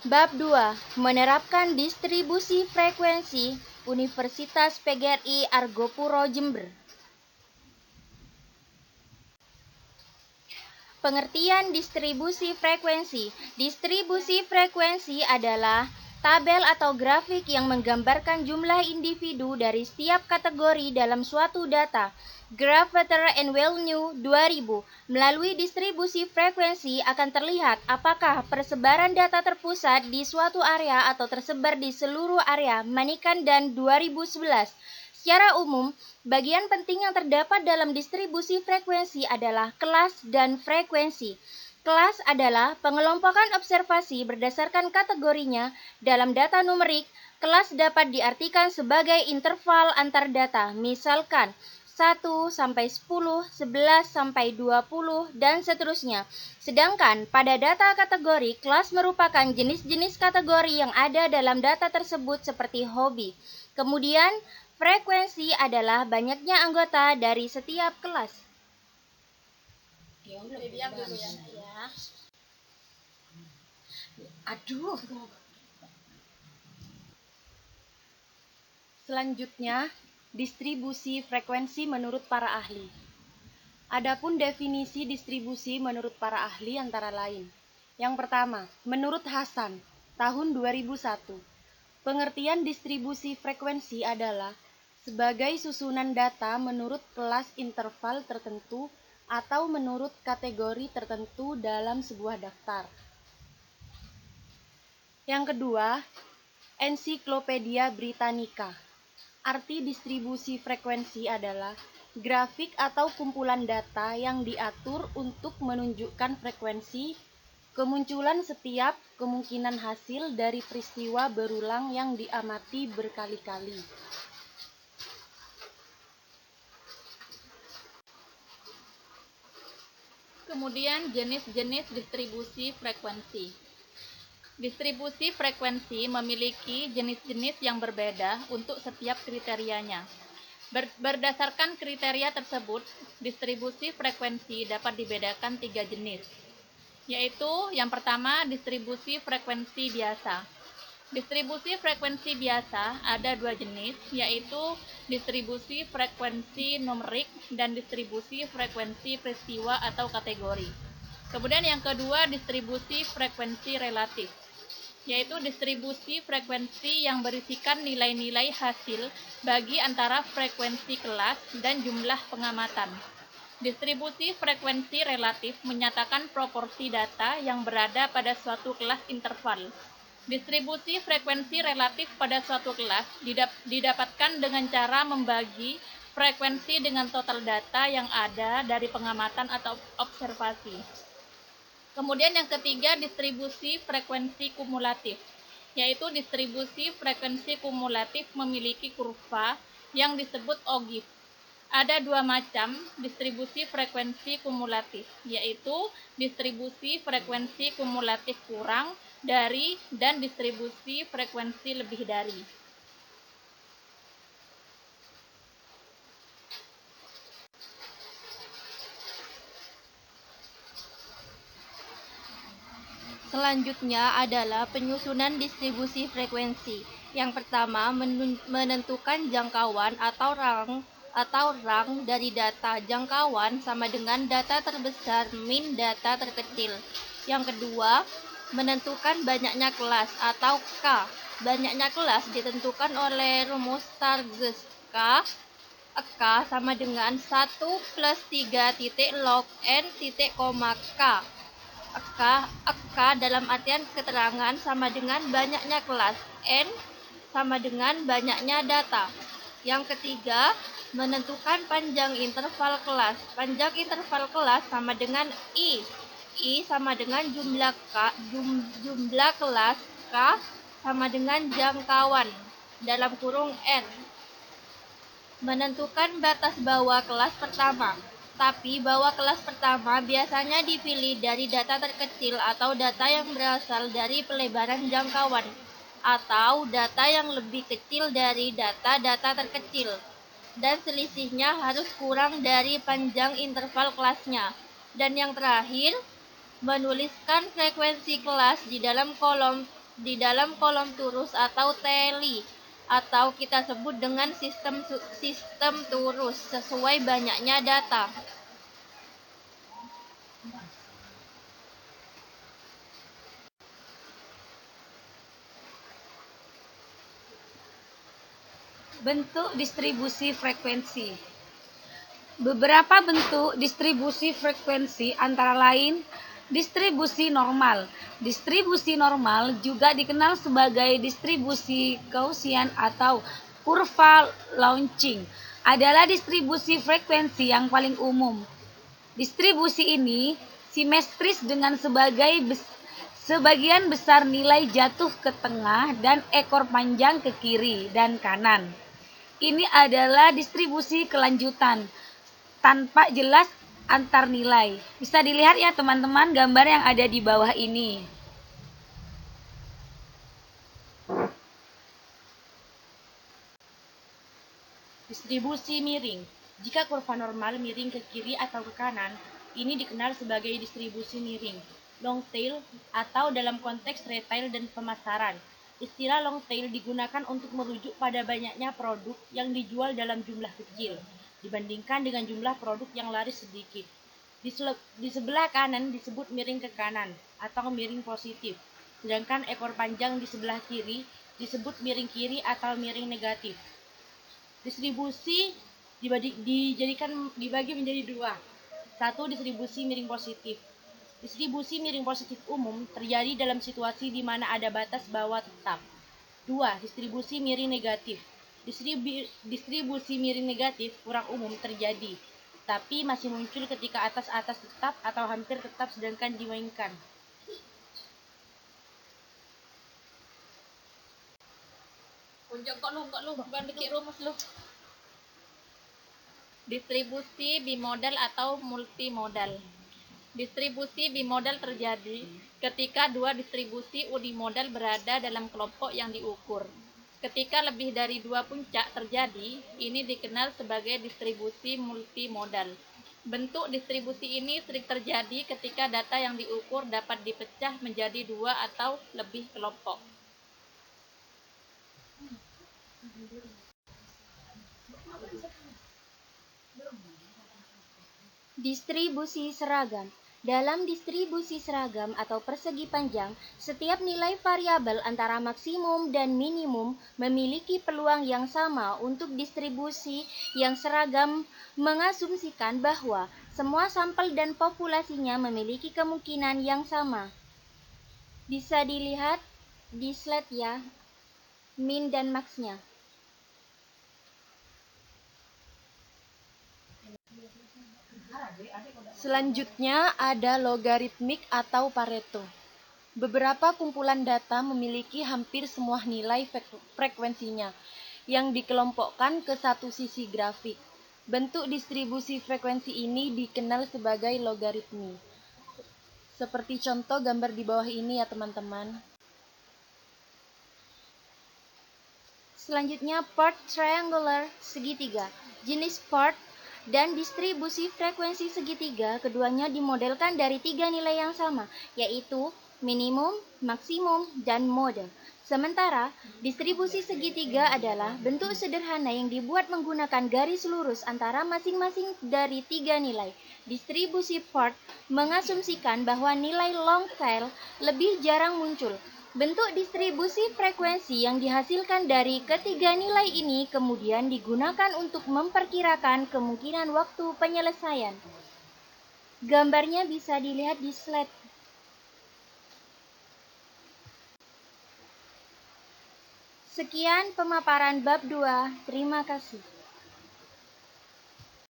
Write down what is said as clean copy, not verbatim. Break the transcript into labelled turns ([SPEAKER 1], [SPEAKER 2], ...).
[SPEAKER 1] Bab 2. Menerapkan distribusi frekuensi Universitas PGRI Argopuro Jember. Pengertian distribusi frekuensi. Distribusi frekuensi adalah tabel atau grafik yang menggambarkan jumlah individu dari setiap kategori dalam suatu data. Graph Vetter and Wellnew 2000. Melalui distribusi frekuensi akan terlihat apakah persebaran data terpusat di suatu area atau tersebar di seluruh area. Manikan dan 2011. Secara umum, bagian penting yang terdapat dalam distribusi frekuensi adalah kelas dan frekuensi. Kelas adalah pengelompokan observasi berdasarkan kategorinya. Dalam data numerik, kelas dapat diartikan sebagai interval antar data, misalkan 1 sampai 10, 11 sampai 20, dan seterusnya. Sedangkan pada data kategori, kelas merupakan jenis-jenis kategori yang ada dalam data tersebut seperti hobi. Kemudian, frekuensi adalah banyaknya anggota dari setiap kelas.
[SPEAKER 2] Diam dulu ya.
[SPEAKER 1] Aduh. Selanjutnya, distribusi frekuensi menurut para ahli. Adapun definisi distribusi menurut para ahli antara lain. Yang pertama, menurut Hasan, tahun 2001. Pengertian distribusi frekuensi adalah sebagai susunan data menurut kelas interval tertentu atau menurut kategori tertentu dalam sebuah daftar. Yang kedua, Ensiklopedia Britannica. Arti distribusi frekuensi adalah grafik atau kumpulan data yang diatur untuk menunjukkan frekuensi kemunculan setiap kemungkinan hasil dari peristiwa berulang yang diamati berkali-kali.
[SPEAKER 2] Kemudian jenis-jenis distribusi frekuensi. Distribusi frekuensi memiliki jenis-jenis yang berbeda untuk setiap kriterianya. Berdasarkan kriteria tersebut, distribusi frekuensi dapat dibedakan 3 jenis, yaitu yang pertama distribusi frekuensi biasa. Distribusi frekuensi biasa ada 2 jenis, yaitu distribusi frekuensi numerik dan distribusi frekuensi peristiwa atau kategori. Kemudian yang kedua distribusi frekuensi relatif, yaitu distribusi frekuensi yang berisikan nilai-nilai hasil bagi antara frekuensi kelas dan jumlah pengamatan. Distribusi frekuensi relatif menyatakan proporsi data yang berada pada suatu kelas interval. Distribusi frekuensi relatif pada suatu kelas didapatkan dengan cara membagi frekuensi dengan total data yang ada dari pengamatan atau observasi. Kemudian yang ketiga, distribusi frekuensi kumulatif, yaitu distribusi frekuensi kumulatif memiliki kurva yang disebut ogive. Ada 2 macam distribusi frekuensi kumulatif, yaitu distribusi frekuensi kumulatif kurang dari dan distribusi frekuensi lebih dari.
[SPEAKER 1] Selanjutnya adalah penyusunan distribusi frekuensi. Yang pertama, menentukan jangkauan atau rang dari data jangkauan sama dengan data terbesar min data terkecil. Yang kedua, menentukan banyaknya kelas atau K. Banyaknya kelas ditentukan oleh rumus Stargers K. K sama dengan 1 plus 3 titik log n titik koma K. K dalam artian keterangan sama dengan banyaknya kelas, N sama dengan banyaknya data. Yang ketiga, menentukan panjang interval kelas. Panjang interval kelas sama dengan I. I sama dengan jumlah kelas, K sama dengan jangkauan dalam kurung N. Menentukan batas bawah kelas pertama. Tapi bawah kelas pertama biasanya dipilih dari data terkecil atau data yang berasal dari pelebaran jangkauan atau data yang lebih kecil dari data-data terkecil, dan selisihnya harus kurang dari panjang interval kelasnya. Dan yang terakhir, menuliskan frekuensi kelas di dalam kolom
[SPEAKER 2] di dalam kolom turus atau teli, atau kita sebut dengan sistem turus sesuai banyaknya data.
[SPEAKER 3] Bentuk distribusi frekuensi. Beberapa bentuk distribusi frekuensi antara lain distribusi normal. Distribusi normal juga dikenal sebagai distribusi Gaussian atau kurva Laurentien, adalah distribusi frekuensi yang paling umum. Distribusi ini simetris dengan sebagian besar nilai jatuh ke tengah dan ekor panjang ke kiri dan kanan. Ini adalah distribusi kelanjutan tanpa jelas antar nilai. Bisa dilihat ya teman-teman gambar yang ada di bawah ini. Distribusi miring. Jika kurva normal miring ke kiri atau ke kanan, ini dikenal sebagai distribusi miring. Long tail atau dalam konteks retail dan pemasaran. Istilah long tail digunakan untuk merujuk pada banyaknya produk yang dijual dalam jumlah kecil dibandingkan dengan jumlah produk yang laris sedikit. Di sebelah kanan disebut miring ke kanan atau miring positif, sedangkan ekor panjang di sebelah kiri disebut miring kiri atau miring negatif. Distribusi dibagi menjadi dua. Satu, distribusi miring positif. Distribusi miring positif umum terjadi dalam situasi di mana ada batas bawah tetap. 2. Distribusi miring negatif. Distribusi miring negatif kurang umum terjadi, tapi masih muncul ketika atas-atas tetap atau hampir tetap sedangkan dimainkan.
[SPEAKER 2] Distribusi bimodal atau multimodal. Distribusi bimodal terjadi ketika dua distribusi unimodal berada dalam kelompok yang diukur. Ketika lebih dari dua puncak terjadi, ini dikenal sebagai distribusi multimodal. Bentuk distribusi ini sering terjadi ketika data yang diukur dapat dipecah menjadi dua atau lebih kelompok.
[SPEAKER 1] Distribusi seragam. Dalam distribusi seragam atau persegi panjang, setiap nilai variabel antara maksimum dan minimum memiliki peluang yang sama. Untuk distribusi yang seragam mengasumsikan bahwa semua sampel dan populasinya memiliki kemungkinan yang sama. Bisa dilihat di slide ya, min dan max-nya. Selanjutnya ada logaritmik atau Pareto. Beberapa kumpulan data memiliki hampir semua nilai frekuensinya yang dikelompokkan ke satu sisi grafik. Bentuk distribusi frekuensi ini dikenal sebagai logaritmi. Seperti contoh gambar di bawah ini ya teman-teman. Selanjutnya part triangular segitiga. Jenis part dan distribusi frekuensi segitiga keduanya dimodelkan dari tiga nilai yang sama, yaitu minimum, maksimum, dan mode. Sementara, distribusi segitiga adalah bentuk sederhana yang dibuat menggunakan garis lurus antara masing-masing dari tiga nilai. Distribusi part mengasumsikan bahwa nilai long tail lebih jarang muncul. Bentuk distribusi frekuensi yang dihasilkan dari ketiga nilai ini kemudian digunakan untuk memperkirakan kemungkinan waktu penyelesaian. Gambarnya bisa dilihat di slide. Sekian pemaparan bab 2. Terima kasih.